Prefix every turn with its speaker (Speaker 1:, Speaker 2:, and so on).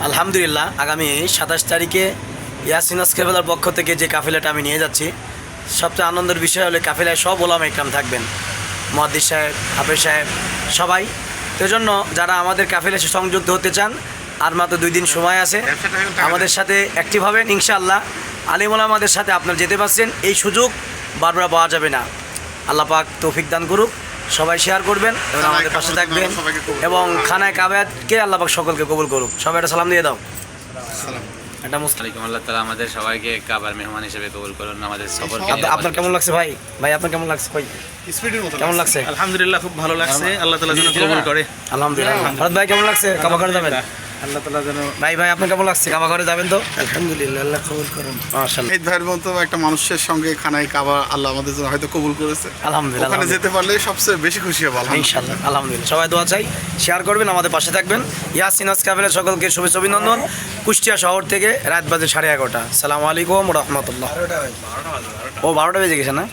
Speaker 1: আলহামদুলিল্লাহ, আগামী 27 তারিখে ইয়াসিনাস কেবলার পক্ষ থেকে যে কাফেলাটা আমি নিয়ে যাচ্ছি, সবচেয়ে আনন্দের বিষয় হলো কাফেলায় সব ওলামা ইকরাম থাকবেন, মুহাদ্দিস সাহেব, হাফেজ সাহেব, সবাই। তো জন্য যারা আমাদের কাফেলায় সংযুক্ত হতে চান, আর মাত্র 2 দিন সময় আছে, আমাদের সাথে অ্যাক্টিভ হবেন ইনশাআল্লাহ। আলিম ওলামাদের সাথে আপনারা যেতে পারছেন, এই সুযোগ বারবার পাওয়া যাবে না। আল্লাহ পাক তৌফিক দান করুক। সবাই শেয়ার করবেন এবং আমাদের পাশে থাকবেন, এবং খানায় কাবাতকে আল্লাহ পাক সকলকে কবুল করুক। সবাই একটা সালাম দিয়ে দাও। এটা মুসলিম।
Speaker 2: আল্লাহ তাআলা আমাদের সবাইকে কাবার মেহমান হিসেবে কবুল করুন। আমাদের সফরকে
Speaker 1: আপনার কেমন লাগছে ভাই? ভাই আপনার কেমন লাগছে? ভাই কেমন লাগছে?
Speaker 3: আলহামদুলিল্লাহ, খুব ভালো লাগছে। আল্লাহ তাআলা যেন কবুল করে।
Speaker 1: আলহামদুলিল্লাহ। ভারত ভাই কেমন লাগছে? কাবা ঘরে যাবেন?
Speaker 3: আল্লাহ তাআলা যেন
Speaker 1: ভাই আপনার কেমন লাগছে? কাবা ঘরে যাবেন তো?
Speaker 3: আলহামদুলিল্লাহ, আল্লাহ কবুল করেন।
Speaker 1: মাশাআল্লাহ,
Speaker 4: এই ভাইয়ের মতো একটা মানুষের সঙ্গে খানায় কাবা আল্লাহ আমাদের জন্য হয়তো কবুল করেছে।
Speaker 1: আলহামদুলিল্লাহ।
Speaker 4: ওখানে যেতে পারলে সবচেয়ে বেশি খুশি হবো
Speaker 1: ইনশাআল্লাহ। আলহামদুলিল্লাহ। সবাই দোয়া চাই, শেয়ার করবেন, আমাদের পাশে থাকবেন। ইয়াসিনাস কাফেলার সকলকে শুভেচ্ছা অভিনন্দন। কুষ্টিয়া শহর থেকে রাত বাজে 11:30। আসসালামু আলাইকুম ওয়া রাহমাতুল্লাহ। ও 12টা বেজে গেছে না?